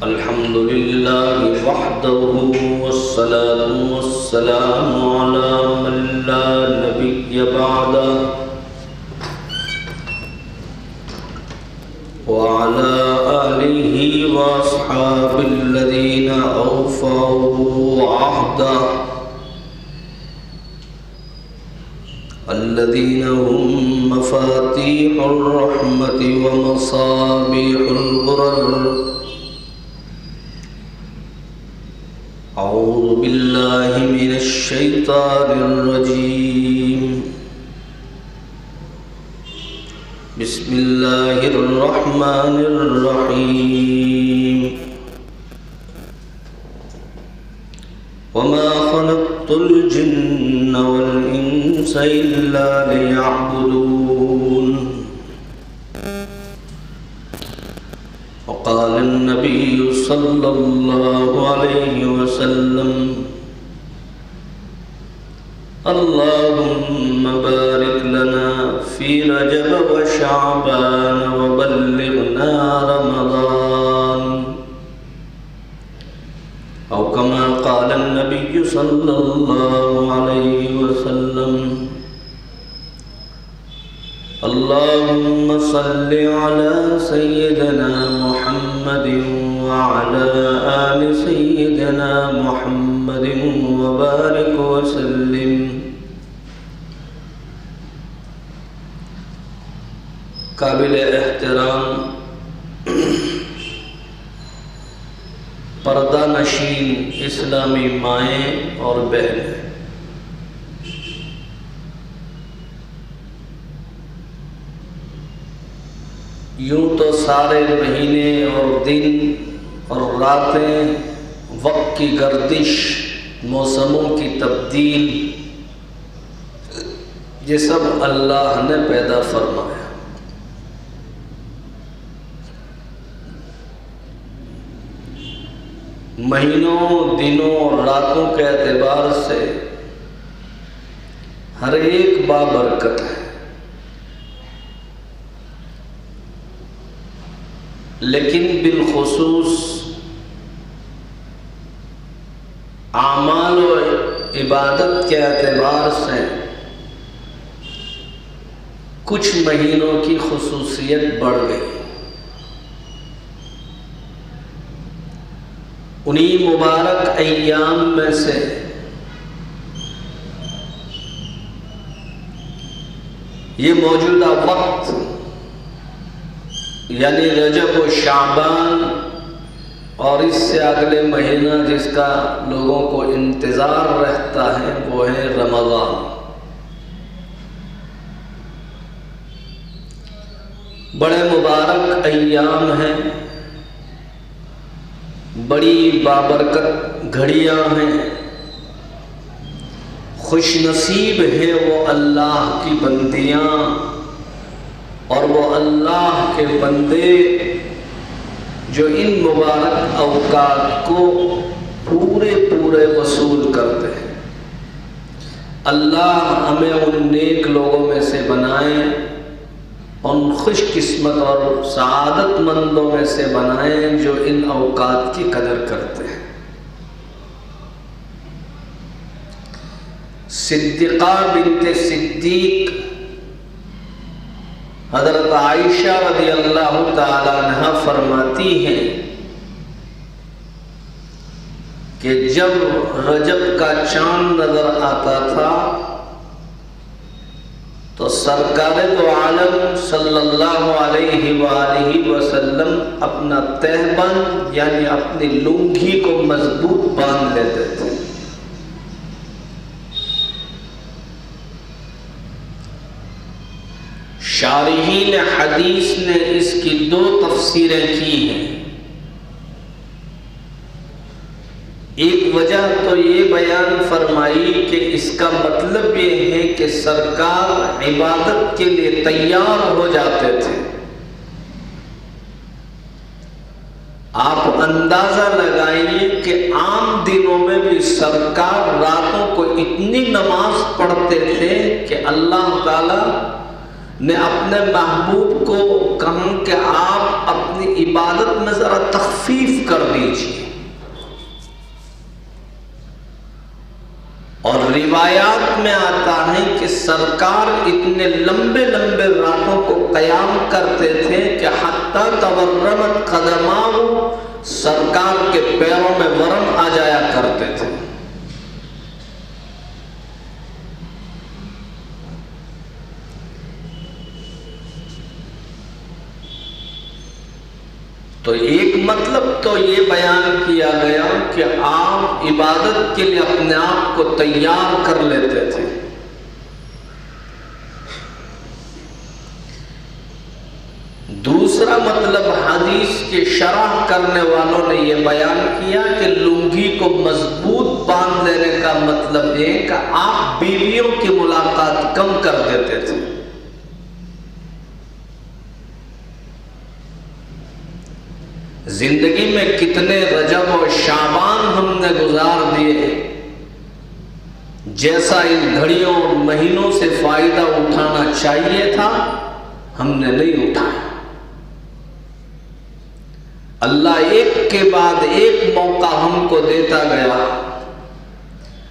الحمد لله وحده والصلاة والسلام على من لا نبي بعده وعلى آله وأصحاب الذين أوفوا عهده الذين هم مفاتيح الرحمة ومصابيح الغرر. أعوذ بالله من الشيطان الرجيم. بسم الله الرحمن الرحيم. وما خلقت الجن والإنس إلا ليعبدون. وقال النبي صلى الله عليه وسلم اللهم بارك لنا في رجب وشعبان وبلغنا رمضان، أو كما قال النبي صلى الله عليه وسلم اللهم صل على سيدنا محمد وعلى آل سيدنا محمد وبارك وسلم. قابل احترام پردہ نشین اسلامی مائیں اور بہنیں، یوں تو سارے مہینے اور دن اور راتیں، وقت کی گردش، موسموں کی تبدیل، یہ سب اللہ نے پیدا فرمایا. مہینوں، دنوں اور راتوں کے اعتبار سے ہر ایک بابرکت ہے، لیکن بالخصوص اعمال و عبادت کے اعتبار سے کچھ مہینوں کی خصوصیت بڑھ گئی. انہی مبارک ایام میں سے یہ موجودہ وقت یعنی رجب و شعبان اور اس سے اگلے مہینہ جس کا لوگوں کو انتظار رہتا ہے وہ ہے رمضان. بڑے مبارک ایام ہیں، بڑی بابرکت گھڑیاں ہیں. خوش نصیب ہیں وہ اللہ کی بندیاں اور وہ اللہ کے بندے جو ان مبارک اوقات کو پورے وصول کرتے ہیں. اللہ ہمیں ان نیک لوگوں میں سے بنائیں، ان خوش قسمت اور سعادت مندوں میں سے بنائیں جو ان اوقات کی قدر کرتے ہیں. صدیقہ بنت صدیق حضرت عائشہ رضی اللہ تعالی عنہا فرماتی ہیں کہ جب رجب کا چاند نظر آتا تھا تو سرکار دو عالم صلی اللہ علیہ وآلہ وسلم اپنا تہبند یعنی اپنی لنگھی کو مضبوط باندھ لیتے تھے. شارحین حدیث نے اس کی دو تفسیریں کی ہیں. ایک وجہ تو یہ بیان فرمائی کہ اس کا مطلب یہ ہے کہ سرکار عبادت کے لیے تیار ہو جاتے تھے. آپ اندازہ لگائیے کہ عام دنوں میں بھی سرکار راتوں کو اتنی نماز پڑھتے تھے کہ اللہ تعالی نے اپنے محبوب کو کہا کہ آپ اپنی عبادت میں ذرا تخفیف کر دیجیے، اور روایات میں آتا ہے کہ سرکار اتنے لمبے لمبے راتوں کو قیام کرتے تھے کہ حتیٰ تورمت قدماہ، سرکار کے پیروں میں ورم آ جایا کرتے تھے۔ تو ایک مطلب تو یہ بیان کیا گیا کہ آپ عبادت کے لیے اپنے آپ کو تیار کر لیتے تھے۔ دوسرا مطلب حدیث کے شرح کرنے والوں نے یہ بیان کیا کہ لنگی کو مضبوط باندھ لینے کا مطلب یہ کہ آپ بیویوں کی ملاقات کم کر دیتے تھے۔ زندگی میں کتنے رجب اور شعبان ہم نے گزار دیے، جیسا ان گھڑیوں اور مہینوں سے فائدہ اٹھانا چاہیے تھا ہم نے نہیں اٹھایا۔ اللہ ایک کے بعد ایک موقع ہم کو دیتا گیا،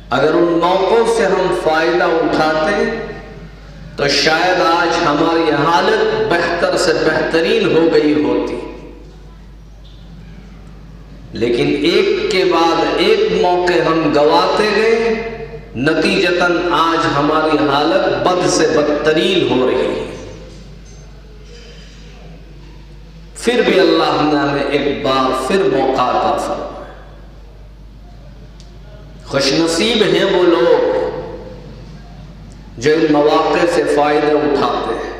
اگر ان موقعوں سے ہم فائدہ اٹھاتے تو شاید آج ہماری حالت بہتر سے بہترین ہو گئی ہوتی، لیکن ایک کے بعد ایک موقع ہم گواتے گئے، نتیجتاً آج ہماری حالت بد سے بدترین ہو رہی ہے۔ پھر بھی اللہ نے ہمیں ایک بار پھر موقع عطا فرمایا۔ خوش نصیب ہیں وہ لوگ جو ان مواقع سے فائدہ اٹھاتے ہیں۔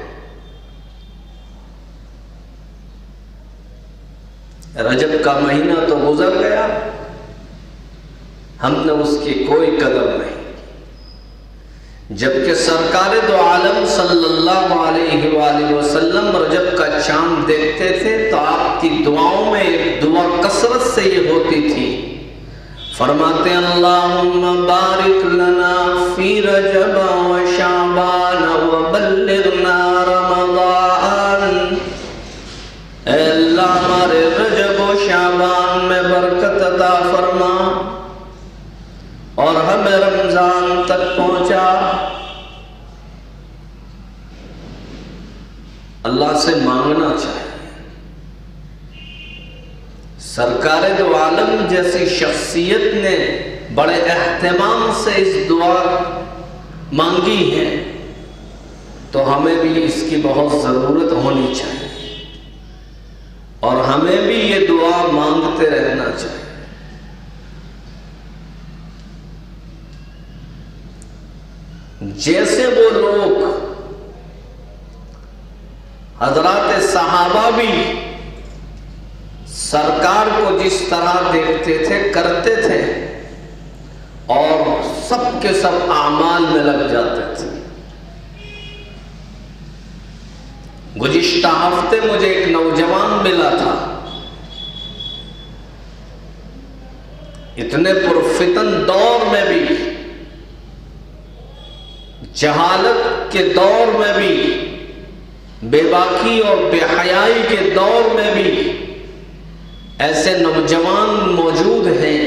رجب کا مہینہ تو گزر گیا، ہم نے اس کی کوئی قدر نہیں، جبکہ سرکار دو عالم صلی اللہ علیہ وآلہ وسلم رجب کا چاند دیکھتے تھے تو آپ کی دعاؤں میں ایک دعا کثرت سے یہ ہوتی تھی، فرماتے ہیں اللہم بارک لنا فی رجب و شعبان و بلغنا رمضان، اے اللہ ہمارے رجب و شعبان میں برکت عطا فرما اور ہمیں رمضان تک پہنچا۔ اللہ سے مانگنا چاہیے۔ سرکار دو عالم جیسی شخصیت نے بڑے اہتمام سے اس دعا مانگی ہے تو ہمیں بھی اس کی بہت ضرورت ہونی چاہیے، اور ہمیں بھی یہ دعا مانگتے رہنا چاہیے۔ جیسے وہ لوگ حضرات صحابہ بھی سرکار کو جس طرح دیکھتے تھے کرتے تھے اور سب کے سب اعمال میں لگ جاتے تھے۔ گزشتہ ہفتے مجھے ایک نوجوان ملا تھا، اتنے پرفتن دور میں بھی، جہالت کے دور میں بھی، بے باکی اور بے حیائی کے دور میں بھی ایسے نوجوان موجود ہیں۔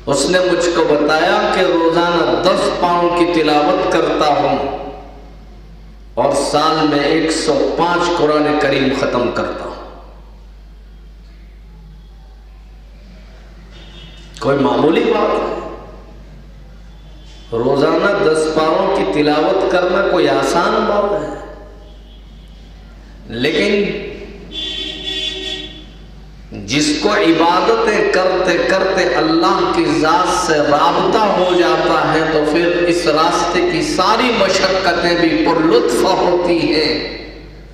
اس نے مجھ کو بتایا کہ روزانہ 10 پاؤں کی تلاوت کرتا ہوں اور سال میں 105 قرآن کریم ختم کرتا ہوں۔ کوئی معمولی بات ہے؟ روزانہ 10 پاروں کی تلاوت کرنا کوئی آسان بات ہے، لیکن جس کو عبادتیں کرتے کرتے اللہ کی ذات سے رابطہ ہو جاتا ہے تو پھر اس راستے کی ساری مشقتیں بھی پر لطف ہوتی ہیں،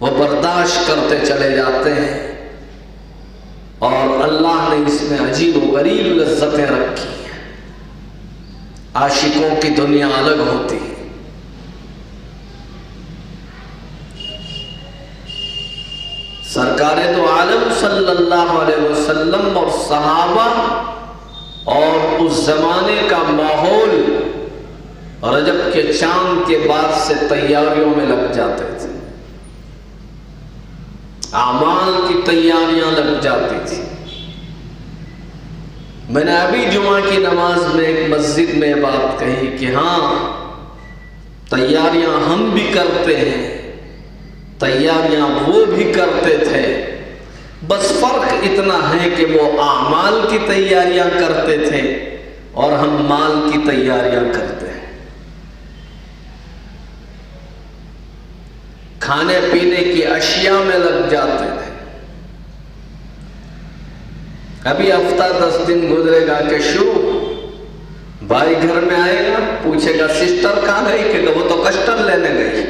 وہ برداشت کرتے چلے جاتے ہیں، اور اللہ نے اس میں عجیب و غریب لذتیں رکھی ہیں۔ عاشقوں کی دنیا الگ ہوتی ہے۔ سرکار دو عالم صلی اللہ علیہ وسلم اور صحابہ اور اس زمانے کا ماحول رجب کے چاند کے بعد سے تیاریوں میں لگ جاتے تھے، اعمال کی تیاریاں لگ جاتی تھی۔ میں نے ابھی جمعہ کی نماز میں ایک مسجد میں بات کہی کہ ہاں تیاریاں ہم بھی کرتے ہیں، تیاریاں وہ بھی کرتے تھے، بس فرق اتنا ہے کہ وہ اعمال کی تیاریاں کرتے تھے اور ہم مال کی تیاریاں کرتے ہیں۔ کھانے پینے کی اشیاء میں لگ جاتے تھے۔ ابھی ہفتہ 10 دن گزرے گا کہ شو بھائی گھر میں آئے گا، پوچھے گا سسٹر کہاں گئی، کہ وہ تو کسٹر لینے گئی۔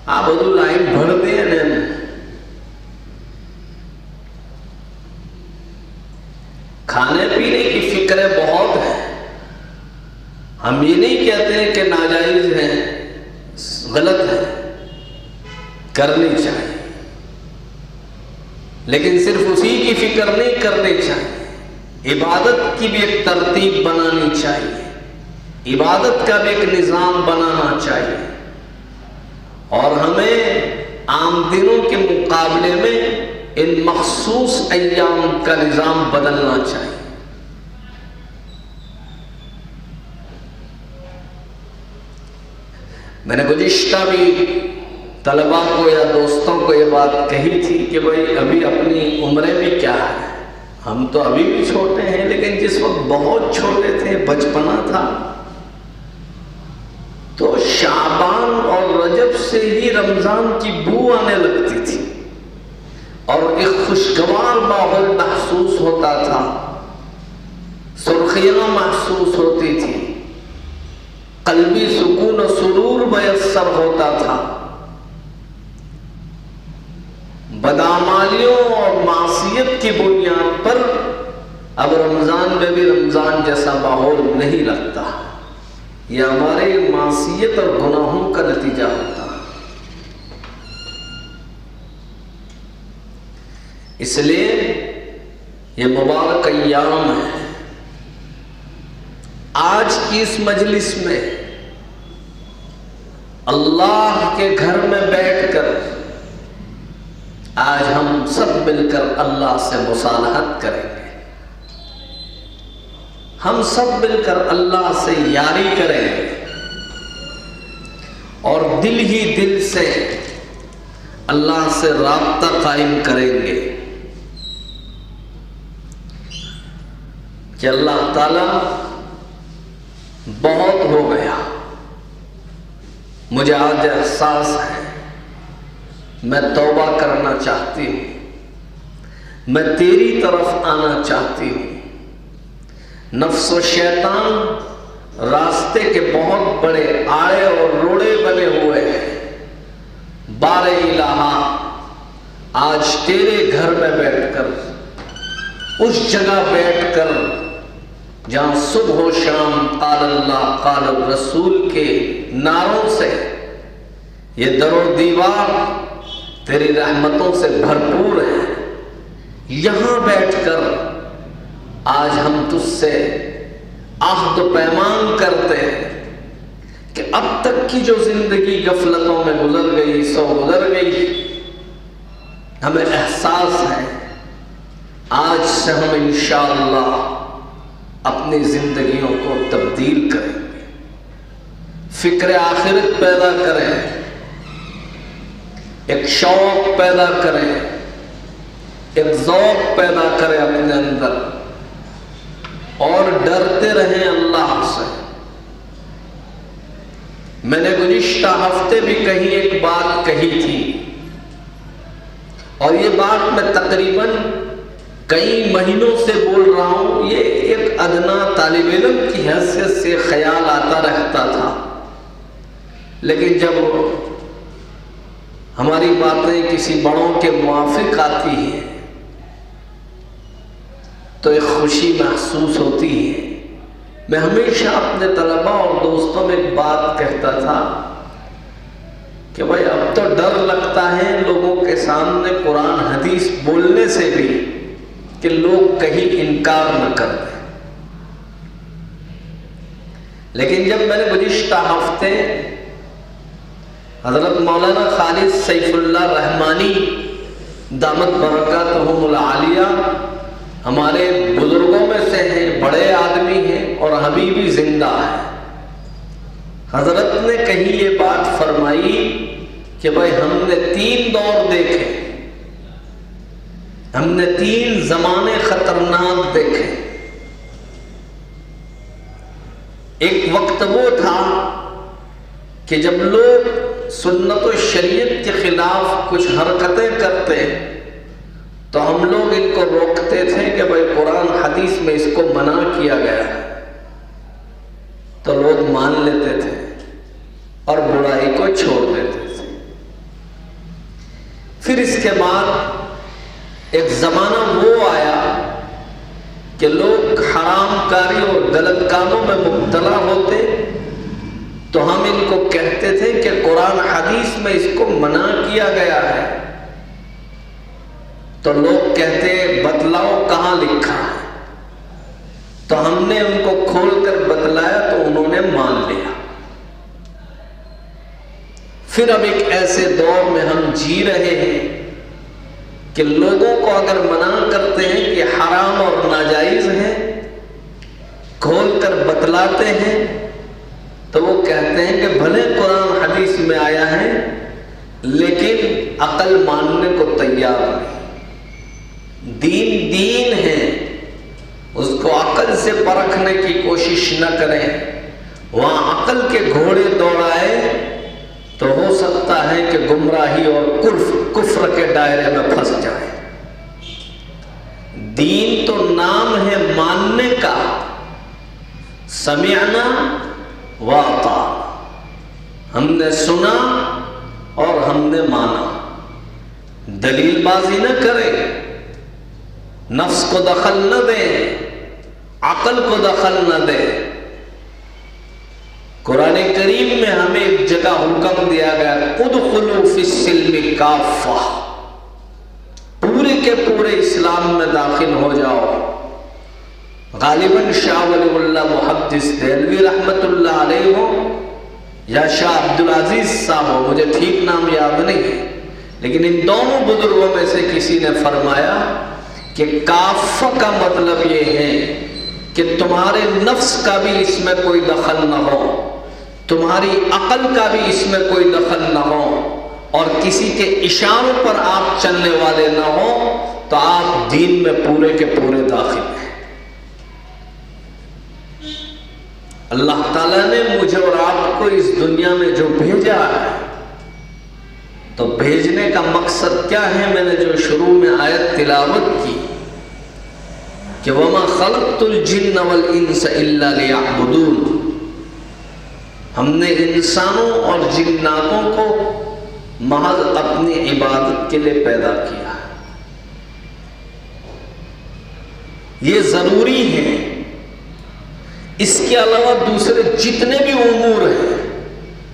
آپ ادھر لائن بھر دیں نا، کھانے پینے کی فکریں بہت ہیں۔ ہم یہ نہیں کہتے ہیں کہ ناجائز ہے، غلط ہے، کرنی چاہیے، لیکن صرف اسی کی فکر نہیں کرنی چاہیے، عبادت کی بھی ایک ترتیب بنانی چاہیے، عبادت کا بھی ایک نظام بنانا چاہیے، اور ہمیں عام دنوں کے مقابلے میں ان مخصوص ایام کا نظام بدلنا چاہیے۔ میں نے گزشتہ بھی طلباء کو یا دوستوں کو یہ بات کہی تھی کہ بھائی ابھی اپنی عمریں بھی کیا ہے، ہم تو ابھی بھی چھوٹے ہیں، لیکن جس وقت بہت چھوٹے تھے، بچپنا تھا، تو شعبان اور رجب سے ہی رمضان کی بو آنے لگتی تھی اور ایک خوشگوار ماحول محسوس ہوتا تھا، سرخیاں محسوس ہوتی تھی، قلبی سکون و سرور میسر ہوتا تھا۔ بدعمالیوں اور معصیت کی بنیاد پر اب رمضان میں بھی رمضان جیسا ماحول نہیں لگتا، یہ ہمارے معصیت اور گناہوں کا نتیجہ ہوتا ہے۔ اس لیے یہ مبارک ایام ہے۔ آج کی اس مجلس میں اللہ کے گھر میں بیٹھ کر آج ہم سب مل کر اللہ سے مصالحت کریں گے، ہم سب مل کر اللہ سے یاری کریں گے اور دل ہی دل سے اللہ سے رابطہ قائم کریں گے کہ اللہ تعالیٰ بہت ہو گیا، مجھے آج احساس ہے، میں توبہ کرنا چاہتی ہوں، میں تیری طرف آنا چاہتی ہوں۔ نفس و شیطان راستے کے بہت بڑے آڑے اور روڑے بنے ہوئے ہیں۔ بار الہا آج تیرے گھر میں بیٹھ کر، اس جگہ بیٹھ کر جہاں صبح و شام قال اللہ قال الرسول کے نعروں سے یہ در و دیوار تیری رحمتوں سے بھرپور ہے، یہاں بیٹھ کر آج ہم تجھ سے عہد و پیمان کرتے ہیں کہ اب تک کی جو زندگی غفلتوں میں گزر گئی سو گزر گئی، ہمیں احساس ہے آج سے ہم انشاءاللہ اپنی زندگیوں کو تبدیل کریں گے، فکر آخرت پیدا کریں، ایک شوق پیدا کریں، ایک ذوق پیدا کریں اپنے اندر، اور ڈرتے رہیں اللہ سے۔ میں نے گزشتہ ہفتے بھی کہیں ایک بات کہی تھی، اور یہ بات میں تقریباً کئی مہینوں سے بول رہا ہوں، یہ ایک ادنا طالب علم کی حیثیت سے خیال آتا رہتا تھا، لیکن جب ہماری باتیں کسی بڑوں کے موافق آتی ہیں تو ایک خوشی محسوس ہوتی ہے۔ میں ہمیشہ اپنے طلباء اور دوستوں میں ایک بات کہتا تھا کہ بھائی اب تو ڈر لگتا ہے لوگوں کے سامنے قرآن حدیث بولنے سے بھی کہ لوگ کہیں انکار نہ کر دیں۔ لیکن جب میں نے گزشتہ ہفتے حضرت مولانا خالد سیف اللہ رحمانی دامت برکاتہم العالیہ ہمارے بزرگوں میں سے ہیں، بڑے آدمی ہیں اور ابھی بھی زندہ ہیں، حضرت نے کہیں یہ بات فرمائی کہ بھائی ہم نے 3 دور دیکھے، ہم نے 3 زمانے خطرناک دیکھے۔ ایک وقت وہ تھا کہ جب لوگ سنت و شریعت کے خلاف کچھ حرکتیں کرتے تو ہم لوگ ان کو روکتے تھے کہ بھائی قرآن حدیث میں اس کو منع کیا گیا ہے، تو لوگ مان لیتے تھے اور برائی کو چھوڑ دیتے تھے۔ پھر اس کے بعد ایک زمانہ وہ آیا کہ لوگ حرام کاری اور غلط کاموں میں مبتلا ہوتے تو ہم ان کو کہتے تھے کہ قرآن حدیث میں اس کو منع کیا گیا ہے، تو لوگ کہتے بتلاؤ کہاں لکھا ہے، تو ہم نے ان کو کھول کر بتلایا تو انہوں نے مان لیا۔ پھر اب ایک ایسے دور میں ہم جی رہے ہیں کہ لوگوں کو اگر منع کرتے ہیں کہ حرام اور ناجائز ہے، کھول کر بتلاتے ہیں تو وہ کہتے ہیں کہ بھلے قرآن حدیث میں آیا ہے لیکن عقل ماننے کو تیار نہیں۔ دین دین ہے، اس کو عقل سے پرکھنے کی کوشش نہ کریں، وہاں عقل کے گھوڑے دوڑائے تو ہو سکتا ہے کہ گمراہی اور کفر کے دائرے میں پھنس جائے۔ دین تو نام ہے ماننے کا، سمعنا واطعنا، ہم نے سنا اور ہم نے مانا۔ دلیل بازی نہ کریں، نفس کو دخل نہ دیں، عقل کو دخل نہ دیں۔ قرآن کریم میں ہمیں ایک جگہ حکم دیا گیا ادخلوا فی السلم کافہ، پورے کے پورے اسلام میں داخل ہو جاؤ۔ غالباً شاہ ولی اللہ محدث دہلوی رحمت اللہ علیہ ہو یا شاہ عبدالعزیز صاحب ہو، مجھے ٹھیک نام یاد نہیں ہے، لیکن ان دونوں بزرگوں میں سے کسی نے فرمایا کہ کافہ کا مطلب یہ ہے کہ تمہارے نفس کا بھی اس میں کوئی دخل نہ ہو، تمہاری عقل کا بھی اس میں کوئی دخل نہ ہو، اور کسی کے اشاروں پر آپ چلنے والے نہ ہو، تو آپ دین میں پورے کے پورے داخل ہیں۔ اللہ تعالیٰ نے مجھے اور آپ کو اس دنیا میں جو بھیجا ہے تو بھیجنے کا مقصد کیا ہے؟ میں نے جو شروع میں آیت تلاوت کی کہ وَمَا خَلَقْتُ الْجِنَّ وَالْإِنسَ إِلَّا لِيَعْبُدُونَ، ہم نے انسانوں اور جناتوں کو محض اپنی عبادت کے لیے پیدا کیا ہے۔ یہ ضروری ہے، اس کے علاوہ دوسرے جتنے بھی امور ہیں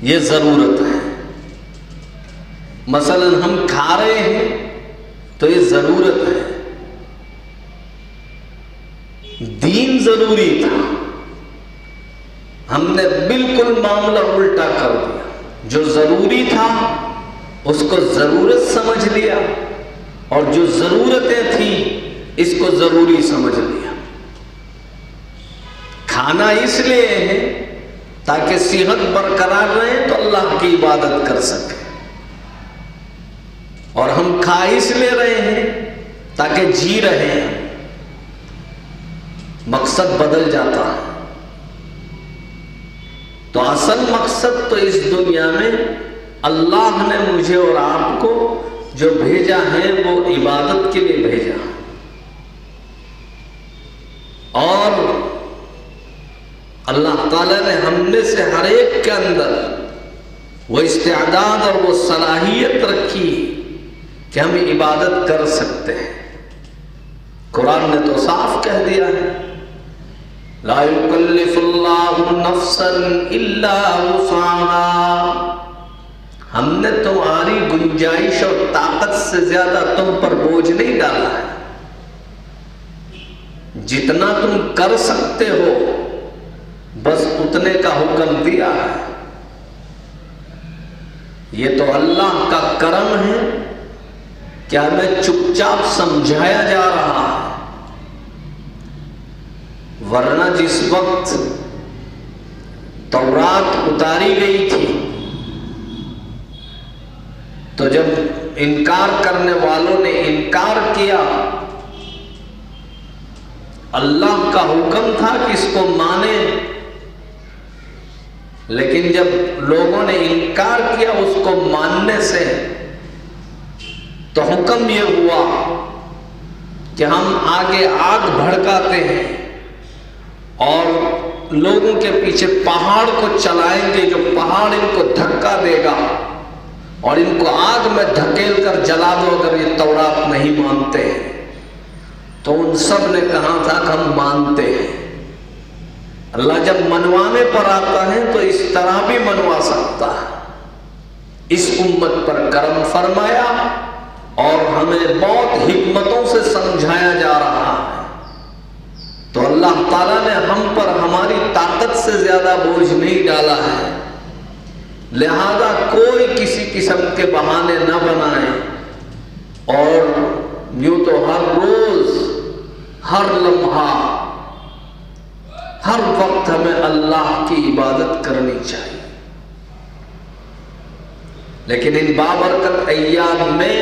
یہ ضرورت ہے۔ مثلا ہم کھا رہے ہیں تو یہ ضرورت ہے، دین ضروری تھا، ہم نے بالکل معاملہ الٹا کر دیا، جو ضروری تھا اس کو ضرورت سمجھ لیا اور جو ضرورتیں تھیں اس کو ضروری سمجھ لیا۔ کھانا اس لیے ہے تاکہ صحت برقرار رہے تو اللہ کی عبادت کر سکے، اور ہم کھا اس لیے رہے ہیں تاکہ جی رہے ہیں، مقصد بدل جاتا ہے۔ تو اصل مقصد تو اس دنیا میں اللہ نے مجھے اور آپ کو جو بھیجا ہے وہ عبادت کے لیے بھیجا، اور اللہ تعالیٰ نے ہم میں سے ہر ایک کے اندر وہ استعداد اور وہ صلاحیت رکھی کہ ہم عبادت کر سکتے ہیں۔ قرآن نے تو صاف کہہ دیا ہے لا يكلف اللہ نفسا الا وسعها، ہم نے تمہاری گنجائش اور طاقت سے زیادہ تم پر بوجھ نہیں ڈالا ہے، جتنا تم کر سکتے ہو بس اتنے کا حکم دیا ہے۔ یہ تو اللہ کا کرم ہے کہ ہمیں چپ چاپ سمجھایا جا رہا ہے، ورنہ جس وقت تورات اتاری گئی تھی تو جب انکار کرنے والوں نے انکار کیا، اللہ کا حکم تھا کہ اس کو مانے، لیکن جب لوگوں نے انکار کیا اس کو ماننے سے، تو حکم یہ ہوا کہ ہم آگے آگ بھڑکاتے ہیں اور لوگوں کے پیچھے پہاڑ کو چلائیں گے، جو پہاڑ ان کو دھکا دے گا اور ان کو آگ میں دھکیل کر جلا دو اگر یہ تورات نہیں مانتے ہیں۔ تو ان سب نے کہا تھا کہ ہم مانتے ہیں۔ اللہ جب منوانے پر آتا ہے تو اس طرح بھی منوا سکتا ہے۔ اس امت پر کرم فرمایا اور ہمیں بہت حکمتوں سے سمجھایا جا رہا ہے، تو اللہ تعالیٰ نے ہم پر ہماری طاقت سے زیادہ بوجھ نہیں ڈالا ہے، لہذا کوئی کسی قسم کے بہانے نہ بنائیں، اور یوں تو ہر روز، ہر لمحہ، ہر وقت ہمیں اللہ کی عبادت کرنی چاہیے، لیکن ان بابرکت ایام میں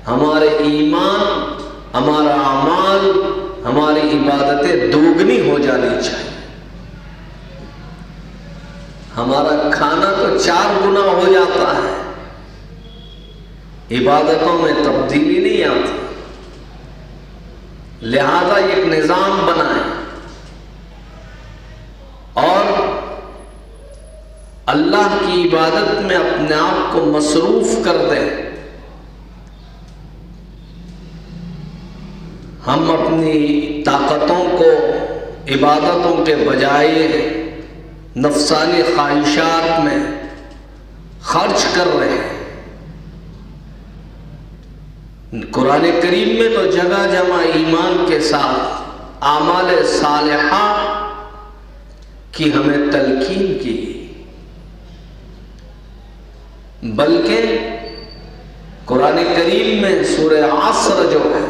ہمارے ایمان، ہمارا اعمال، ہماری عبادتیں دوگنی ہو جانی چاہیے۔ ہمارا کھانا تو 4 گنا ہو جاتا ہے، عبادتوں میں تبدیلی نہیں آتی، لہذا ایک نظام بنائیں اور اللہ کی عبادت میں اپنے آپ کو مصروف کر دیں۔ ہم اپنی طاقتوں کو عبادتوں کے بجائے نفسانی خواہشات میں خرچ کر رہے ہیں۔ قرآن کریم میں تو جگہ جمع ایمان کے ساتھ اعمال صالحہ کی ہمیں تلقین کی، بلکہ قرآن کریم میں سورہ عصر جو ہے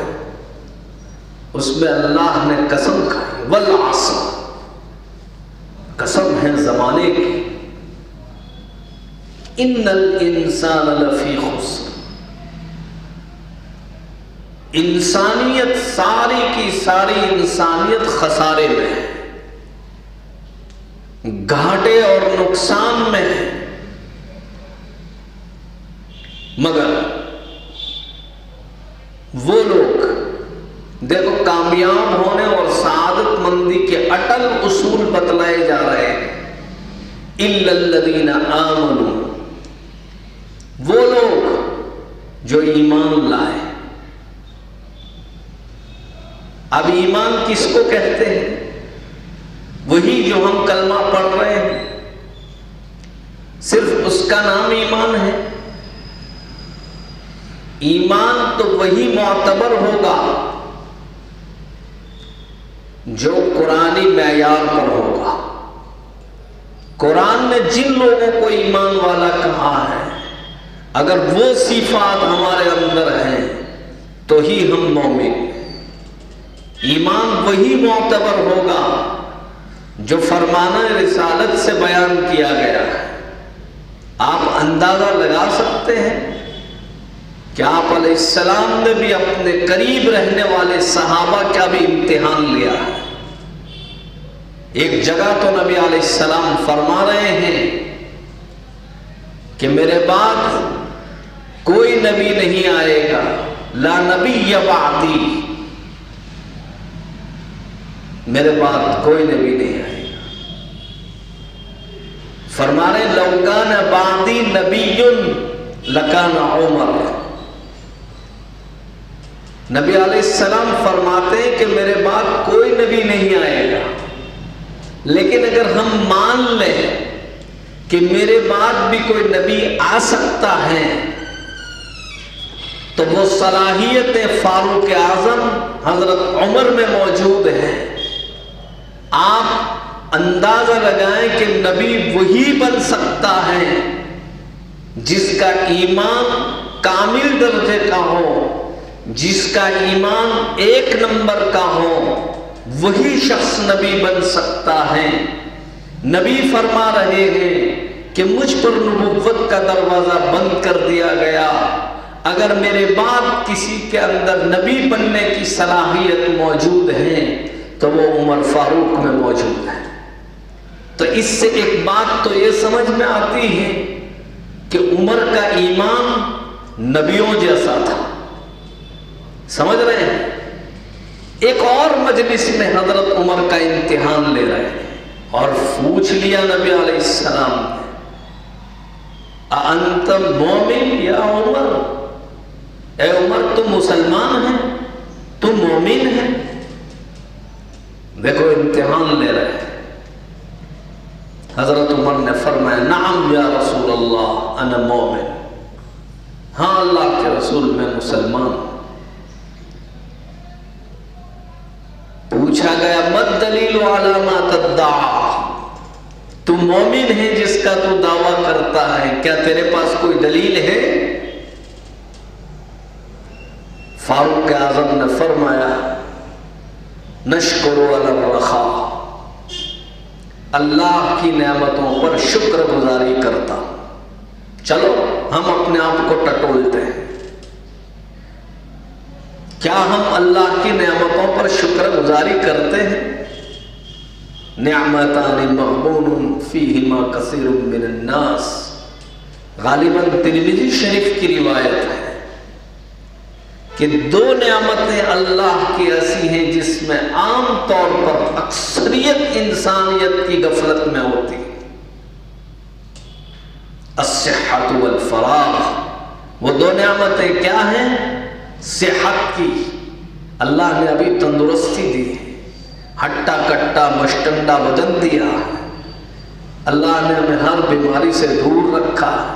اس میں اللہ نے قسم کھائی، والعصر، قسم ہے زمانے کی، ان الانسان لفی خسر، انسانیت ساری کی ساری انسانیت خسارے میں ہے، گھاٹے اور نقصان میں ہے، مگر وہ لوگ، دیکھو کامیاب ہونے اور سعادت مندی کے اٹل اصول بتلائے جا رہے ہیں۔ اِلَّا الَّذِينَ آمَنُوا، وہ لوگ جو ایمان لائے۔ اب ایمان کس کو کہتے ہیں؟ وہی جو ہم کلمہ پڑھ رہے ہیں، صرف اس کا نام ایمان ہے؟ ایمان تو وہی معتبر ہوگا جو قرآنی معیار پر ہوگا۔ قرآن نے جن لوگوں کو ایمان والا کہا ہے، اگر وہ صفات ہمارے اندر ہیں تو ہی ہم مومن ہیں۔ ایمان وہی معتبر ہوگا جو فرمانہ رسالت سے بیان کیا گیا ہے۔ آپ اندازہ لگا سکتے ہیں کہ آپ علیہ السلام نے بھی اپنے قریب رہنے والے صحابہ کا بھی امتحان لیا ہے۔ ایک جگہ تو نبی علیہ السلام فرما رہے ہیں کہ میرے بعد کوئی نبی نہیں آئے گا، لا نبی بعدی، میرے بعد کوئی نبی نہیں آئے گا۔ فرما رہے لو کان بعدی نبی لکان عمر، نبی علیہ السلام فرماتے ہیں کہ میرے بعد کوئی نبی نہیں آئے گا، لیکن اگر ہم مان لیں کہ میرے بعد بھی کوئی نبی آ سکتا ہے تو وہ صلاحیت فاروق اعظم حضرت عمر میں موجود ہے۔ آپ اندازہ لگائیں کہ نبی وہی بن سکتا ہے جس کا ایمان کامل درجے کا ہو، جس کا ایمان 1 نمبر کا ہو، وہی شخص نبی بن سکتا ہے۔ نبی فرما رہے ہیں کہ مجھ پر نبوت کا دروازہ بند کر دیا گیا، اگر میرے بعد کسی کے اندر نبی بننے کی صلاحیت موجود ہے تو وہ عمر فاروق میں موجود ہے۔ تو اس سے ایک بات تو یہ سمجھ میں آتی ہے کہ عمر کا ایمان نبیوں جیسا تھا۔ سمجھ رہے ہیں؟ ایک اور مجلس میں حضرت عمر کا امتحان لے رہے ہیں اور پوچھ لیا نبی علیہ السلام نے، اَأَنْتَ مُؤْمِنٌ یا عمر، اے عمر تم مسلمان ہیں، تم مومن ہیں؟ دیکھو امتحان لے رہے ہیں۔ حضرت عمر نے فرمایا نعم یا رسول اللہ انا مومن، ہاں اللہ کے رسول میں مسلمان ہوں۔ پوچھا گیا مد دلیل علی ما تدعی، تو مومن ہے جس کا تو دعویٰ کرتا ہے، کیا تیرے پاس کوئی دلیل ہے؟ فاروق اعظم نے فرمایا نشکر علی الرخاء، اللہ کی نعمتوں پر شکر گزاری کرتا ہوں۔ چلو ہم اپنے آپ کو ٹٹولتے ہیں، کیا ہم اللہ کی نعمتوں پر شکر گزاری کرتے ہیں؟ نعمتان مغبون فیہما کثیر من الناس، غالباً ترمذی شریف کی روایت ہے کہ 2 نعمتیں اللہ کی ایسی ہیں جس میں عام طور پر اکثریت انسانیت کی غفلت میں ہوتی ہے۔ الصحت والفراغ، وہ 2 نعمتیں کیا ہیں؟ صحت کی، اللہ نے ابھی تندرستی دی ہے، ہٹا کٹا مشٹنڈا بدن دیا ہے، اللہ نے ہمیں ہر بیماری سے دور رکھا ہے۔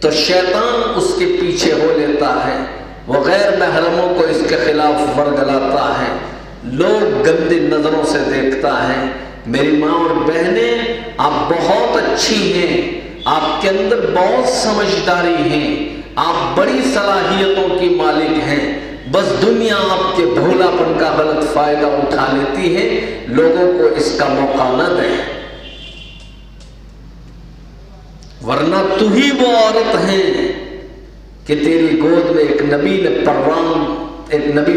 تو شیطان اس کے پیچھے ہو لیتا ہے، وہ غیر محرموں کو اس کے خلاف ورگلاتا ہے، لوگ گندی نظروں سے دیکھتا ہے۔ میری ماں اور بہنیں، آپ بہت اچھی ہیں، آپ کے اندر بہت سمجھداری ہے، آپ بڑی صلاحیتوں کی مالک ہیں، بس دنیا آپ کے بھولاپن کا غلط فائدہ اٹھا لیتی ہے، لوگوں کو اس کا موقع نہ دیں، ورنہ تو ہی وہ عورت ہے کہ تیری گود میں ایک نبی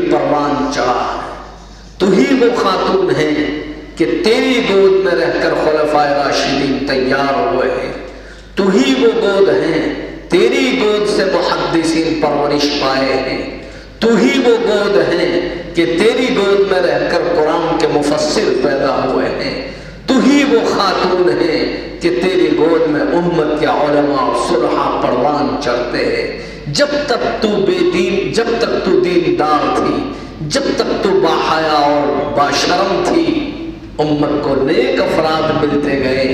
پروان چڑھا ہے، تو ہی وہ خاتون ہے کہ تیری گود میں رہ کر خلفائے راشدین تیار ہوئے ہیں، تو ہی وہ گود ہے، تیری گود سے محدثین پرورش پائے ہیں، تو ہی وہ گود ہے کہ تیری گود میں رہ کر قرآن کے مفسر پیدا ہوئے ہیں، تو ہی وہ خاتون ہے کہ تیری گود میں امت کے علماء اور صلحاء پروان چڑھتے ہیں۔ جب تک تو دیندار تھی، جب تک تو باحیا اور باشرم تھی، امت کو نیک افراد ملتے گئے،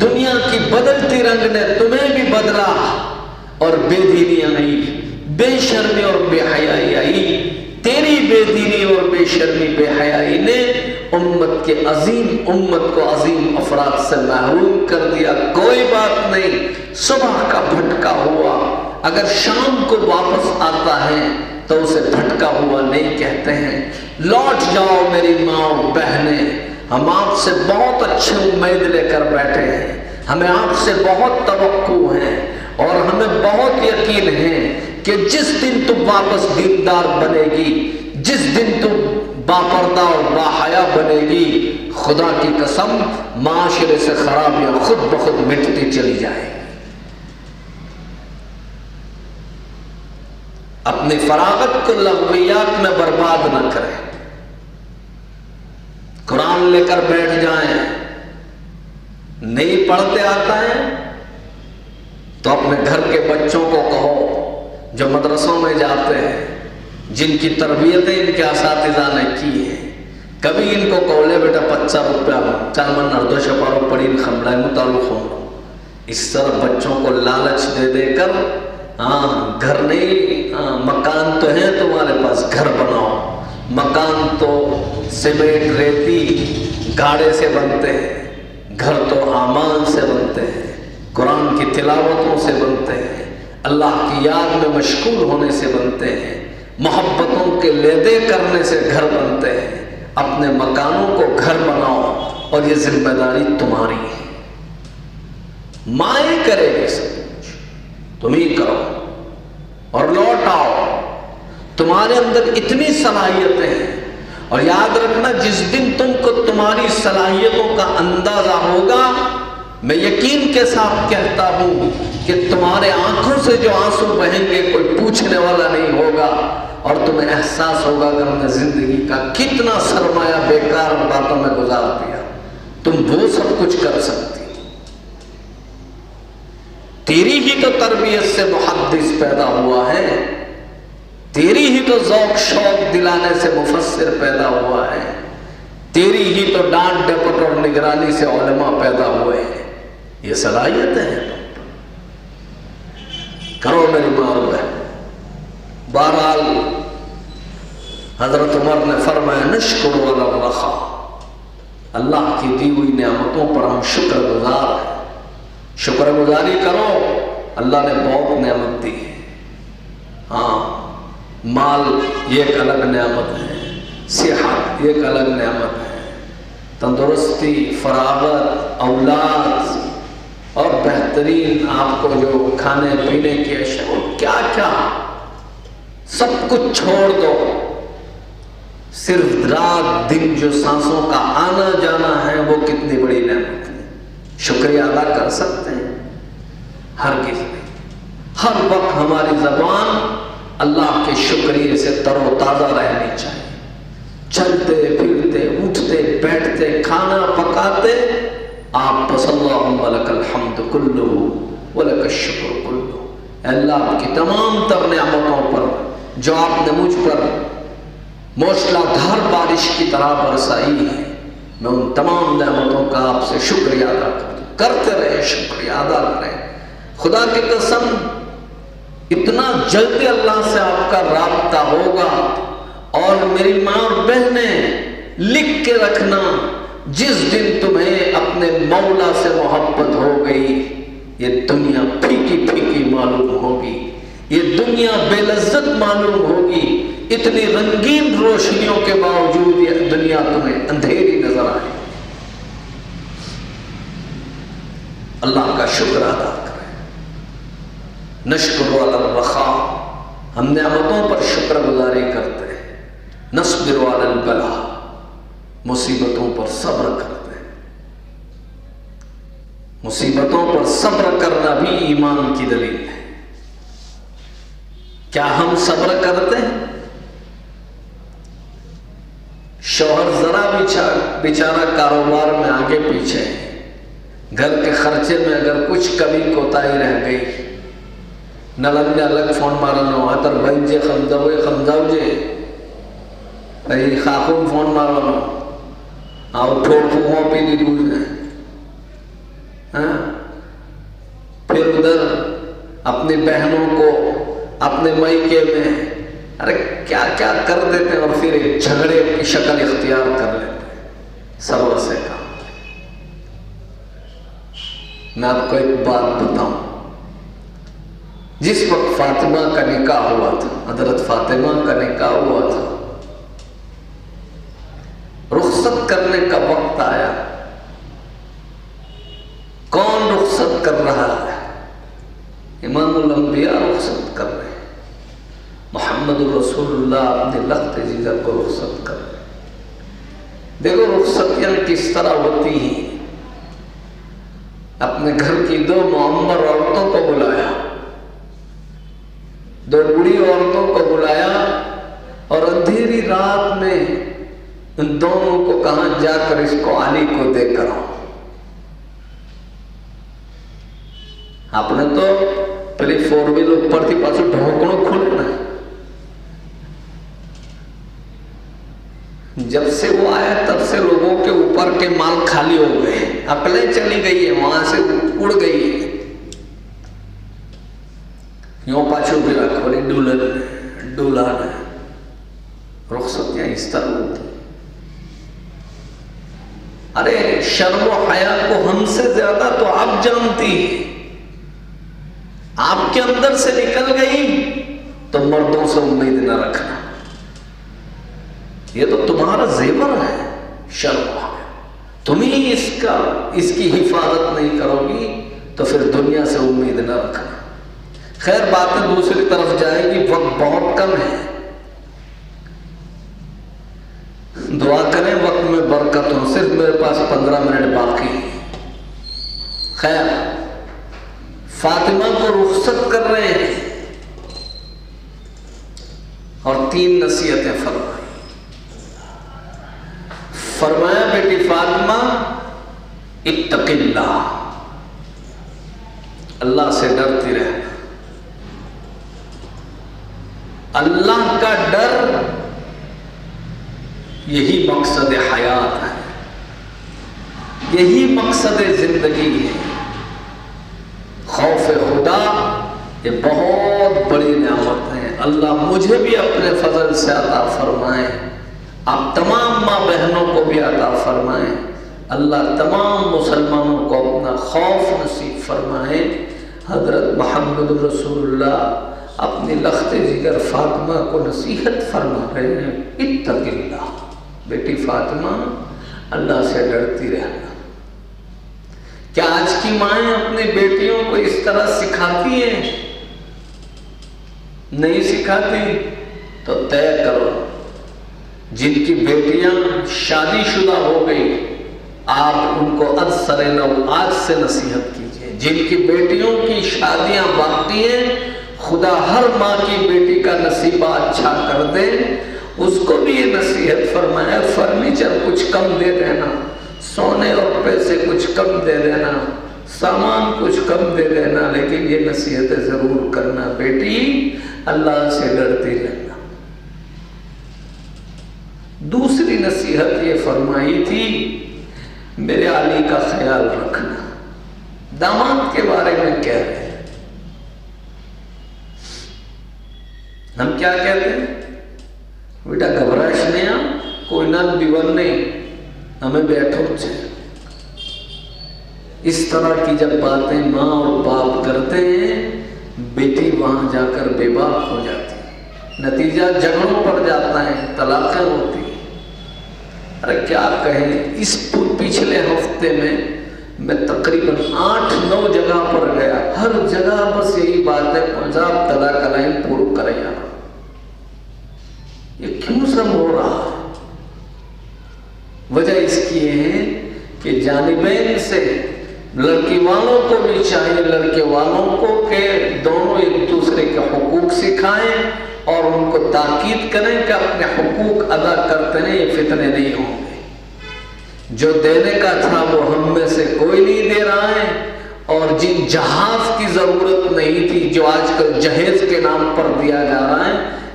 دنیا کی بدلتی رنگ نے تمہیں بھی بدلا، اور بے دینی آئی، بے شرمی اور بے حیائی آئی، تیری بے دینی اور بے شرمی بے حیائی نے امت کو عظیم افراد سے محروم کر دیا۔ کوئی بات نہیں، صبح کا بھٹکا ہوا اگر شام کو واپس آتا ہے تو اسے بھٹکا ہوا نہیں کہتے ہیں۔ لوٹ جاؤ میری ماں اور بہنیں، ہم آپ سے بہت اچھی امید لے کر بیٹھے ہیں، ہمیں آپ سے بہت توقع ہے، اور ہمیں بہت یقین ہے کہ جس دن تم واپس دیندار بنے گی، جس دن تم باپردہ اور باحیا بنے گی، خدا کی قسم معاشرے سے خرابیاں خود بخود مٹتی چلی جائیں گی۔ اپنی فراغت کو لغویات میں برباد نہ کریں، قرآن لے کر بیٹھ جائیں، نہیں پڑھتے آتا ہے تو اپنے گھر کے بچوں کو کہو جو مدرسوں میں جاتے ہیں، جن کی تربیتیں ان کے اساتذہ نے کی ہیں، کبھی ان کو کولے بیٹا 50 روپیہ چارمن نردوش پارو پڑی خملائے متعلق ہوں، اس طرح بچوں کو لالچ دے دے کر، گھر نہیں، مکان تو ہے تمہارے پاس، گھر بناؤ، مکان تو سیمنٹ ریتی گاڑے سے بنتے ہیں، گھر تو اعمال سے بنتے ہیں، قرآن کی تلاوتوں سے بنتے ہیں، اللہ کی یاد میں مشغول ہونے سے بنتے ہیں، محبتوں کے لیدے کرنے سے گھر بنتے ہیں۔ اپنے مکانوں کو گھر بناؤ، اور یہ ذمہ داری تمہاری ہے، مائیں کرے گی سب کچھ، تم ہی کرو، اور لوٹ آؤ، تمہارے اندر اتنی صلاحیتیں ہیں، اور یاد رکھنا جس دن تم کو تمہاری صلاحیتوں کا اندازہ ہوگا، میں یقین کے ساتھ کہتا ہوں کہ تمہارے آنکھوں سے جو آنسو بہیں گے کوئی پوچھنے والا نہیں ہوگا، اور تمہیں احساس ہوگا کہ ہم نے زندگی کا کتنا سرمایہ بیکار باتوں میں گزار دیا، تم وہ سب کچھ کر سکتی، تیری ہی تو تربیت سے محدث پیدا ہوا ہے، تیری ہی تو ذوق شوق دلانے سے مفسر پیدا ہوا ہے، تیری ہی تو ڈانٹ ڈپٹ اور نگرانی سے علماء پیدا ہوئے ہیں، یہ صلاحیتیں ہیں، کرو میری ماں اور بہن۔ بہرحال حضرت عمر نے فرمایا نشکر علی الرخاء، اللہ کی دی ہوئی نعمتوں پر ہم شکر گزار ہیں، شکر گزاری کرو، اللہ نے بہت نعمت دی ہے، مال یہ ایک الگ نعمت ہے، صحت یہ ایک الگ نعمت ہے، تندرستی، فراغت، اولاد، اور بہترین آپ کو جو کھانے پینے کی اشیاء، کیا کیا سب کچھ چھوڑ دو، صرف رات دن جو سانسوں کا آنا جانا ہے وہ کتنی بڑی نعمت ہے، شکریہ ادا کر سکتے ہیں؟ ہرگز نہیں، ہر وقت ہماری زبان اللہ کے شکریہ سے تر و تازہ رہنی چاہیے، چلتے پھرتے اٹھتے بیٹھتے کھانا پکاتے آپ بس اللہم لک الحمد کلہ ولک الشکر کلہ، اے اللہ آپ کی تمام تر نعمتوں پر جو آپ نے مجھ پر موسلا دھار بارش کی طرح برسائی ہے، میں ان تمام نعمتوں کا آپ سے شکریہ ادا کرتا ہوں، کرتے رہے، شکریہ ادا کریں۔ خدا کی قسم اتنا جلدی اللہ سے آپ کا رابطہ ہوگا. اور میری ماں اور بہنیں لکھ کے رکھنا، جس دن تمہیں اپنے مولا سے محبت ہو گئی، یہ دنیا پھیکی پھیکی معلوم ہوگی، یہ دنیا بے لذت معلوم ہوگی. اتنی رنگین روشنیوں کے باوجود یہ دنیا تمہیں اندھیری نظر آئے. اللہ کا شکر ادا کریں. نشکر علی الرخاء، ہم نعمتوں پر شکر گزاری کرتے ہیں. نصبر علی البلاء، مصیبتوں پر صبر کرتے ہیں. مصیبتوں پر صبر کرنا بھی ایمان کی دلیل ہے. کیا ہم صبر کرتے ہیں؟ شوہر ذرا بیچارہ کاروبار میں آگے پیچھے ہے، گھر کے خرچے میں اگر کچھ کبھی کوتاہی رہ گئی، نلندے الگ فون مارانو اتر بھنجے خمزاو جے ای خاکون فون مارانو آو ٹھوڑ خوہوں پی دی دوز ہے. پھر ادھر اپنی بہنوں کو اپنے مائکے میں ارے کیا کیا کر دیتے ہیں، اور پھر ایک جھگڑے کی شکل اختیار کر لیتے ہیں. صبر سے کام. میں آپ کو ایک بات بتاؤں، جس وقت فاطمہ کا نکاح ہوا تھا، حضرت فاطمہ کا نکاح ہوا تھا، رخصت کرنے کا وقت آیا. کون رخصت کر رہا ہے؟ امام الانبیاء رخصت کر رہے ہیں. محمد الرسول اللہ اپنے لخت جگر کو رخصت کر رہے ہیں. دیکھو رخصتیاں کس طرح ہوتی ہیں. اپنے گھر کی 2 معمر عورتوں کو بلایا، 2 بوڑھی عورتوں کو بلایا، اور اندھیری رات میں ان دونوں کو کہاں جا کر اس کو علی کو دے کر آؤ. آپ نے تو پہلے 4 ویل اوپر تھی، پاسو ڈھوکڑوں کھولے نا. جب سے وہ آیا تب سے لوگوں کے اوپر کے مال خالی ہو گئے، عقلیں چلی گئی ہیں، وہاں سے اڑ گئی ہیں. یوں پاچھو بھی رکھو دولہن ہے. رخصتیاں اس طرح ہوتی. ارے شرم و حیا کو ہم سے زیادہ تو آپ جانتی ہیں. آپ کے اندر سے نکل گئی تو مردوں سے امید نہ رکھنا. یہ تو تمہارا زیور ہے. شرم و حیا تم ہی اس کی حفاظت نہیں کرو گی تو پھر دنیا سے امید نہ رکھنا. خیر باتیں دوسری طرف جائے گی، وقت بہت کم ہے. دعا کریں وقت میں برکت ہو. صرف میرے پاس 15 منٹ باقی ہے. خیر فاطمہ کو رخصت کر رہے ہیں اور 3 نصیحتیں فرمائیں. فرمایا بیٹی فاطمہ اتق اللہ، اللہ سے ڈرتی رہنا. اللہ کا ڈر یہی مقصد حیات ہے، یہی مقصد زندگی ہے. خوف خدا یہ بہت بڑی نعمت ہے. اللہ مجھے بھی اپنے فضل سے عطا فرمائے، آپ تمام ماں بہنوں کو بھی عطا فرمائیں. اللہ تمام مسلمانوں کو اپنا خوف نصیب فرمائے. حضرت محمد رسول اللہ اپنی لخت جگر فاطمہ کو نصیحت فرما رہے ہیں اتق اللہ، بیٹی فاطمہ اللہ سے ڈرتی رہنا. کیا آج کی مائیں اپنی بیٹیوں کو اس طرح سکھاتی ہیں؟ نہیں سکھاتی تو طے کرو. جن کی بیٹیاں شادی شدہ ہو گئی آپ ان کو از سر نو آج سے نصیحت کیجیے. جن کی بیٹیوں کی شادیاں باقی ہیں خدا ہر ماں کی بیٹی کا نصیبہ اچھا کر دے. اس کو بھی یہ نصیحت فرمایا فرنیچر کچھ کم دے دینا، سونے اور پیسے کچھ کم دے دینا، سامان کچھ کم دے دینا، لیکن یہ نصیحتیں ضرور کرنا بیٹی اللہ سے ڈرتی رہنا. دوسری نصیحت یہ فرمائی تھی میرے علی کا خیال رکھنا. داماد کے بارے میں کہہ رہے ہیں ہم کیا کہتے ہیں؟ بیٹا گھبراش نہیں، کوئی نہ بیون نہیں، ہمیں بیٹھو چھے۔ اس طرح کی جب باتیں ماں اور باپ کرتے ہیں، بیٹی وہاں جا کر بے باک ہو جاتی ہے، نتیجہ جھگڑوں پڑ جاتا ہے، طلاقیں ہوتی ہیں۔ ارے کیا کہیں، اس پچھلے ہفتے میں تقریباً 8-9 جگہ پر گیا، ہر جگہ بس یہی بات ہے، پنجاب طلاق لائن پورو کریں یار۔ یہ کیوں سب ہو رہا ہے؟ وجہ اس کی یہ ہے کہ جانبین سے لڑکی والوں کو بھی چاہیے، لڑکے والوں کو، کہ دونوں ایک دوسرے کے حقوق سکھائیں اور ان کو تاکید کریں کہ اپنے حقوق ادا کرتے ہیں، یہ فتنے نہیں ہوں گے۔ جو دینے کا تھا وہ ہم میں سے کوئی نہیں دے رہا ہے، اور جن جہاز کی ضرورت نہیں تھی جو آج کل جہیز کے نام پر دیا جا رہا ہے،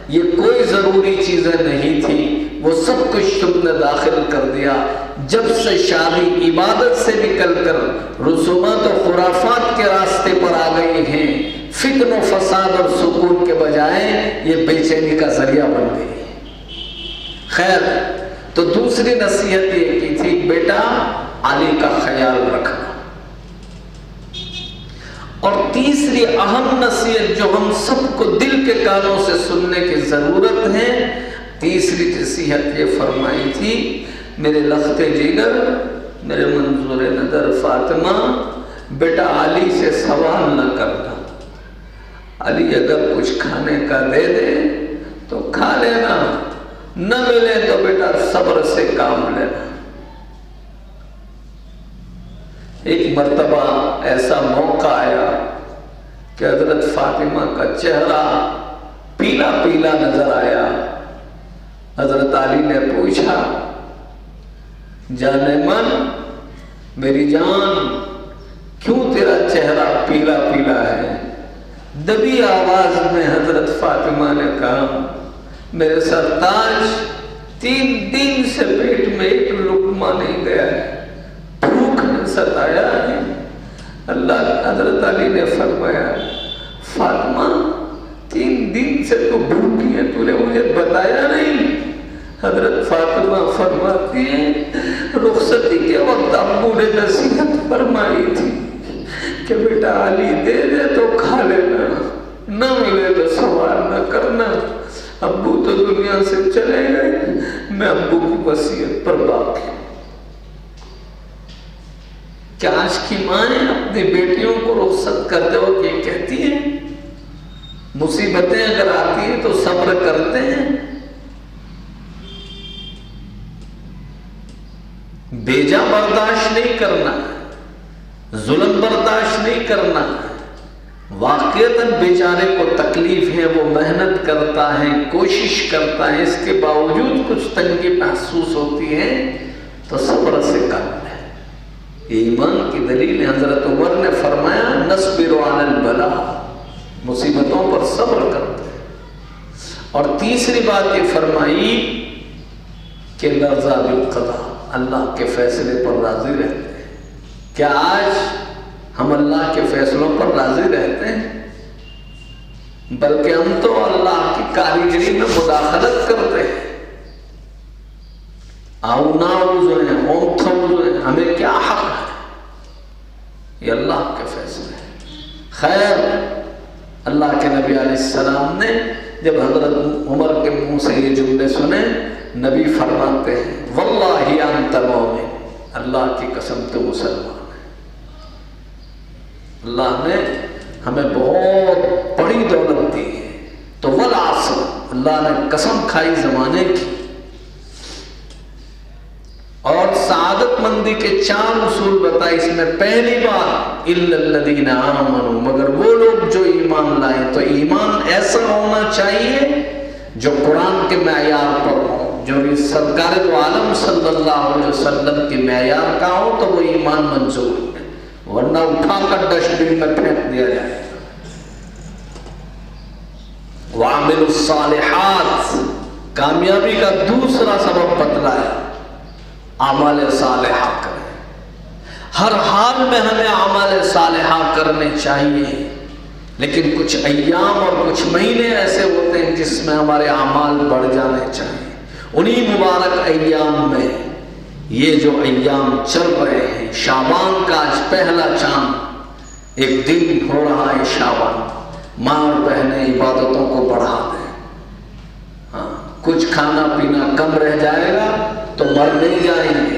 یہ کوئی ضروری چیزیں نہیں تھی، وہ سب کچھ تم نے داخل کر دیا۔ جب سے شادی عبادت سے نکل کر رسومات و خرافات کے راستے پر آ گئی ہیں، فتن و فساد اور سکون کے بجائے یہ بے چینی کا ذریعہ بن گئی۔ خیر، تو دوسری نصیحت یہ کی تھی، بیٹا علی کا خیال رکھنا۔ اور تیسری اہم نصیحت جو ہم سب کو دل کے کانوں سے سننے کی ضرورت ہے، تیسری نصیحت یہ فرمائی تھی، میرے لخت جگر، میرے منظور نظر فاطمہ، بیٹا علی سے سوال نہ کرنا۔ علی اگر کچھ کھانے کا دے دے تو کھا لینا، نہ ملے تو بیٹا صبر سے کام لینا۔ ایک مرتبہ ایسا موقع آیا کہ حضرت فاطمہ کا چہرہ پیلا پیلا نظر آیا۔ حضرت علی نے پوچھا، جانے من میری جان، کیوں تیرا چہرہ پیلا پیلا ہے؟ دبی آواز میں حضرت فاطمہ نے کہا، میرے سرتاج، 3 دن سے پیٹ میں ایک لقمہ نہیں گیا ہے، بھوک نے ستایا ہے۔ اللہ حضرت علی نے فرمایا، فاطمہ 3 دن سے تو بھوکی ہے، تو نے مجھے بتایا نہیں؟ حضرت فاطمہ فرماتی ہیں، رخصتی کے وقت ابو نے نصیحت فرمائی تھی کہ بیٹا علی دے دے تو کھا لینا، نہ ملے تو سوال نہ کرنا۔ ابو تو دنیا سے چلے گئے، میں ابو کی وصیت پر باقی ہوں۔ کیا آج کی مائیں اپنی بیٹیوں کو رخصت کرتے وقت یہ کہتی ہیں؟ مصیبتیں اگر آتی ہیں تو صبر کرتے ہیں؟ بیجا برداشت نہیں کرنا، ظلم برداشت نہیں کرنا۔ واقعتاً بیچارے کو تکلیف ہے، وہ محنت کرتا ہے، کوشش کرتا ہے، اس کے باوجود کچھ تنگی محسوس ہوتی ہے تو صبر سے کرنا ہے۔ یہ ایمان کی دلیل ہے۔ حضرت عمر نے فرمایا، نصبر علی البلاء، مصیبتوں پر صبر کرتے ہیں۔ اور تیسری بات یہ فرمائی کہ رضا بالقضاء، اللہ کے فیصلے پر راضی رہتے ہیں۔ کیا آج ہم اللہ کے فیصلوں پر راضی رہتے ہیں؟ بلکہ ہم تو اللہ کی کاریگری میں مداخلت کرتے ہیں۔ آؤ ناؤز ہیں، اوم تھوز ہیں، ہمیں کیا حق ہے؟ یہ اللہ کے فیصلے ہیں۔ خیر، اللہ کے نبی علیہ السلام نے جب حضرت عمر کے منہ سے یہ جملے سنے، نبی فرماتے ہیں، واللہ انت مومن، اللہ کی قسم تو مسلمان ہے۔ اللہ نے ہمیں بہت بڑی دولت دی ہے، تو والعصر، اللہ نے قسم کھائی زمانے کی۔ اور سعادت مندی کے 4 اصول بتائے، اس میں پہلی بات الا الذین آمنوا، مگر وہ لوگ جو ایمان لائیں۔ تو ایمان ایسا ہونا چاہیے جو قرآن کے معیار پر ہو، جو سرکار دو عالم صلی اللہ علیہ وسلم کے معیار کا ہو، تو وہ ایمان منظور ہے، ورنہ اٹھا کر ڈسٹ بن میں پھینک دیا جائے۔ وَعَمِلُوا الصَّالِحَاتِ، کامیابی کا دوسرا سبب بتلایا، اعمال صالحہ کریں۔ ہر حال میں ہمیں اعمال صالحہ کرنے چاہیے، لیکن کچھ ایام اور کچھ مہینے ایسے ہوتے ہیں جس میں ہمارے اعمال بڑھ جانے چاہیے۔ انہی مبارک ایام میں یہ جو ایام چل رہے ہیں، شعبان کا آج پہلا چاند، ایک دن ہو رہا ہے شعبان، ماں اور بہنیں عبادتوں کو بڑھا دیں۔ ہاں، کچھ کھانا پینا کم رہ جائے گا تو مر نہیں جائیں گے،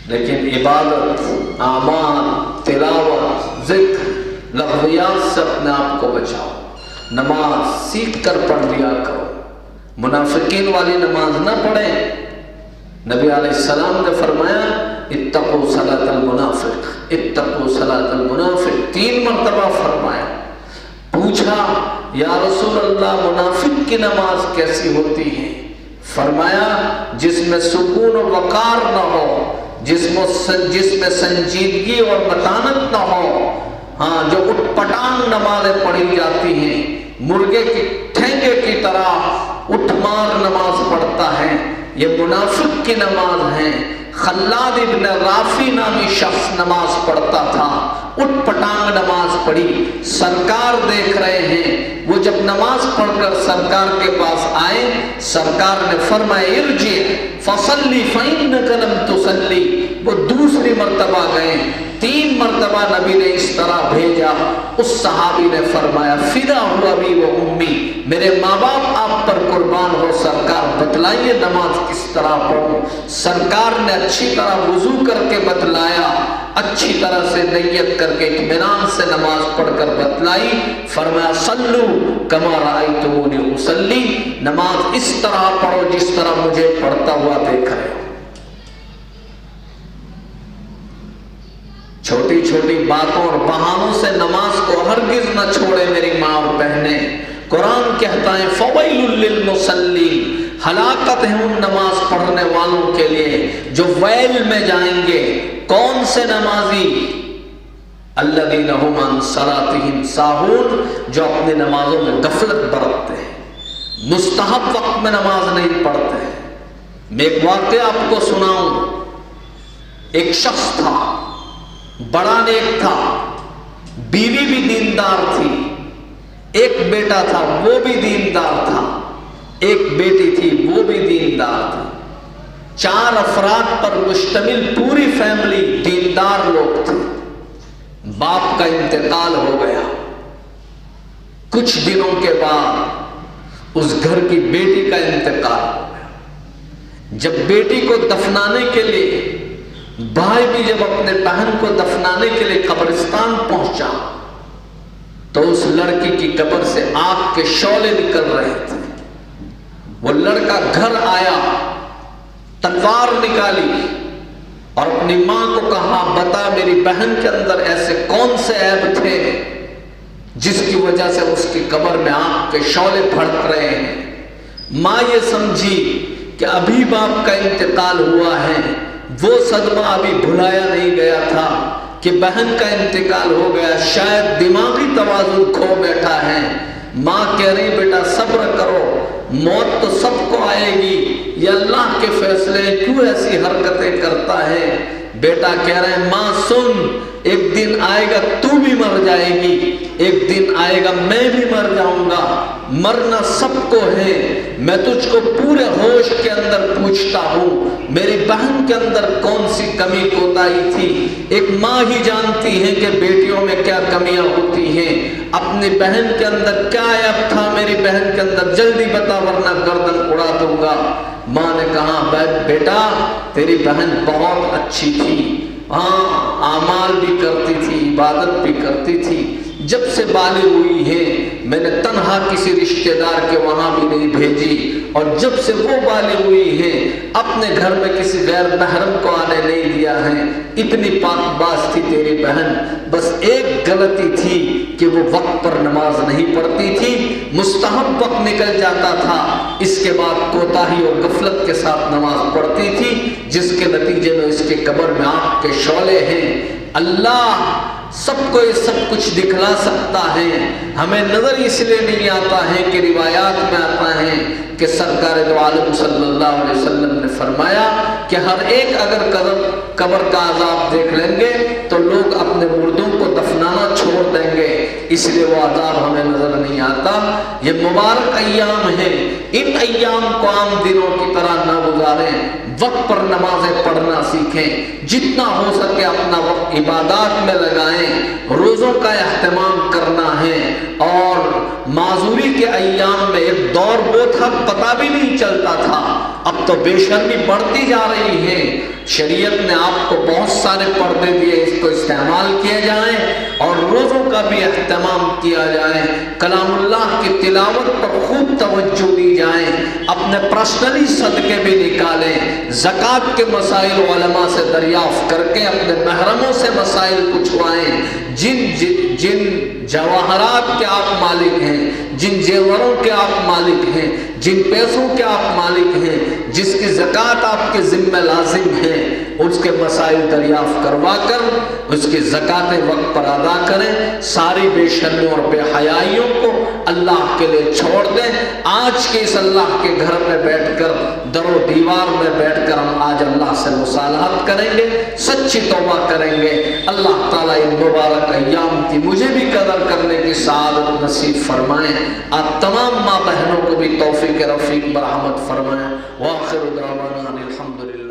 لیکن عبادت، اعمال، تلاوت، ذکر، لغویات سے اپنے آپ کو بچاؤ۔ نماز سیکھ کر پڑھ لیا کرو، منافقین والی نماز نہ پڑھیں۔ نبی علیہ السلام نے فرمایا اتقوا صلاۃ المنافق، اتقوا صلاۃ المنافق، 3 مرتبہ فرمایا۔ پوچھا یا رسول اللہ منافق کی نماز کیسی ہوتی ہے؟ فرمایا جس میں سکون و وقار نہ ہو، جس میں سنجیدگی اور متانت نہ ہو، ہاں، جو اٹھ پٹانگ نمازیں پڑھی جاتی ہیں، مرغے کی ٹھینگے کی طرح اٹھ مار نماز پڑھتا ہے، یہ منافق کی نماز ہے۔ خلاد ابن رافی نامی شخص نماز پڑھتا تھا، اٹھ پٹانگ نماز پڑھی، سرکار دیکھ رہے ہیں۔ وہ جب نماز پڑھ کر سرکار کے پاس آئے، سرکار نے فرمایا ارجع فصلی فإنک لم تصلی۔ وہ دوسری مرتبہ گئے، 3 مرتبہ نبی نے اس طرح بھیجا۔ اس صحابی نے فرمایا فدا ہوا ابی و امی، میرے ماں باپ آپ پر قربان ہو، سرکار بتلائیے نماز کس طرح پڑھوں۔ سرکار نے اچھی طرح وضو کر کے بتلایا، اچھی طرح سے نیت کر کے اطمینان سے نماز پڑھ کر بتلائی۔ فرمایا صلو کما رأیتمونی اصلی، نماز اس طرح پڑھو جس طرح مجھے پڑھتا ہوا دیکھ رہے ہو۔ چھوٹی چھوٹی باتوں اور بہانوں سے نماز کو ہرگز نہ چھوڑے میری ماں اور بہنیں۔ قرآن کہتا ہے فویل للمصلین، ہلاکت ہے ان نماز پڑھنے والوں کے لیے جو ویل میں جائیں گے۔ کون سے نمازی؟ الذین ھم عن صلاتہم ساہون، جو اپنی نمازوں میں غفلت برتتے ہیں، مستحب وقت میں نماز نہیں پڑھتے ہیں۔ میں ایک واقعہ آپ کو سناؤں۔ ایک شخص تھا، بڑا نیک تھا، بیوی بھی دیندار تھی، ایک بیٹا تھا وہ بھی دیندار تھا، ایک بیٹی تھی وہ بھی دیندار تھی۔ 4 افراد پر مشتمل پوری فیملی دیندار لوگ تھے۔ باپ کا انتقال ہو گیا، کچھ دنوں کے بعد اس گھر کی بیٹی کا انتقال ہو گیا۔ جب بیٹی کو دفنانے کے لیے، بھائی بھی جب اپنے بہن کو دفنانے کے لیے قبرستان پہنچا تو اس لڑکی کی قبر سے آگ کے شعلے نکل رہے تھے۔ وہ لڑکا گھر آیا، تلوار نکالی اور اپنی ماں کو کہا بتا میری بہن کے اندر ایسے کون سے عیب تھے جس کی وجہ سے اس کی قبر میں آگ کے شعلے بھڑک رہے ہیں۔ ماں یہ سمجھی کہ ابھی باپ کا انتقال ہوا ہے، وہ صدمہ ابھی بھلایا نہیں گیا تھا کہ بہن کا انتقال ہو گیا، شاید دماغی توازن کھو بیٹھا ہے۔ ماں کہہ رہی بیٹا صبر کرو، موت تو سب کو آئے گی، یہ اللہ کے فیصلے، کیوں ایسی حرکتیں کرتا ہے؟ بیٹا کہہ رہے ہیں ماں سن، ایک دن آئے گا تو بھی مر جائے گی، ایک دن آئے گا میں بھی مر جاؤں گا، مرنا سب کو ہے۔ میں تجھ کو پورے ہوش کے اندر پوچھتا ہوں میری بہن کے اندر کون سی کمی کوتاہی تھی؟ ایک ماں ہی جانتی ہے کہ بیٹیوں میں کیا کمیاں ہوتی ہیں۔ اپنی بہن کے اندر کیا عیب تھا میری بہن کے اندر، جلدی بتا ورنہ گردن اڑا دوں گا۔ ماں نے کہا بیٹا تیری بہن بہت اچھی تھی، ہاں اعمال بھی کرتی تھی، عبادت بھی کرتی تھی، جب سے بالغ ہوئی ہے میں نے تنہا کسی رشتہ دار کے وہاں بھی نہیں بھیجی، اور جب سے وہ بالغ ہوئی ہے اپنے گھر میں کسی غیر محرم کو آنے نہیں دیا ہے۔ اتنی پاک باز تھی تیری بہن، بس ایک غلطی تھی کہ وہ وقت پر نماز نہیں پڑھتی تھی، مستحب وقت نکل جاتا تھا، اس کے بعد کوتاہی اور غفلت کے ساتھ نماز پڑھتی تھی، جس کے نتیجے میں اس کے قبر میں آگ کے شعلے ہیں۔ اللہ سب کو یہ سب کچھ دکھلا سکتا ہے، ہمیں نظر اس لیے نہیں آتا ہے کہ روایات میں آتا ہے کہ سرکار دو عالم صلی اللہ علیہ وسلم نے فرمایا کہ ہر ایک اگر قبر کا عذاب دیکھ لیں گے تو لوگ اپنے مردوں کو دفنانا چھوڑ دیں گے، اس لیے وہ عذاب ہمیں نظر نہیں آتا۔ یہ مبارک ایام ہیں، ان ایام کو عام دنوں کی طرح نہ گزاریں، وقت پر نمازیں پڑھنا سیکھیں، جتنا ہو سکے اپنا وقت عبادات میں لگائیں، روزوں کا اہتمام کرنا ہے۔ اور معذوری کے ایام میں ایک دور وہ تھا پتہ بھی نہیں چلتا تھا، اب تو بے شرمی بڑھتی جا رہی ہے۔ شریعت نے آپ کو بہت سارے پردے دیے، اس کو استعمال کیے جائیں اور روزوں کا بھی اہتمام کیا جائے، کلام اللہ کی تلاوت پر خوب توجہ دی جائے، اپنے پرسنلی صدقے بھی نکالیں، زکوٰۃ کے مسائل علماء سے دریافت کر کے اپنے محرموں سے مسائل پوچھوائیں۔ جن جواہرات کے آپ مالک ہیں، جن زیوروں کے آپ مالک ہیں، جن پیسوں کے آپ مالک ہیں، جس کی زکوٰۃ آپ کے ذمہ لازم ہے، اس کے مسائل دریافت کروا کر اس کی زکوٰۃ وقت پر ادا کریں۔ ساری بے شرمیوں اور بے حیائیوں کو اللہ کے لیے چھوڑ دیں۔ آج کے اس اللہ کے گھر میں بیٹھ کر، در و دیوار میں بیٹھ کر ہم آج اللہ سے مصالحت کریں گے، سچی توبہ کریں گے۔ اللہ تعالیٰ ان مبارک ایام کی مجھے بھی قدر کرنے کی سعادت نصیب فرمائیں، آپ تمام ماں بہنوں کو بھی توفیق رفیق برحمت فرمائیں۔ وآخر دعوانا الحمدللہ۔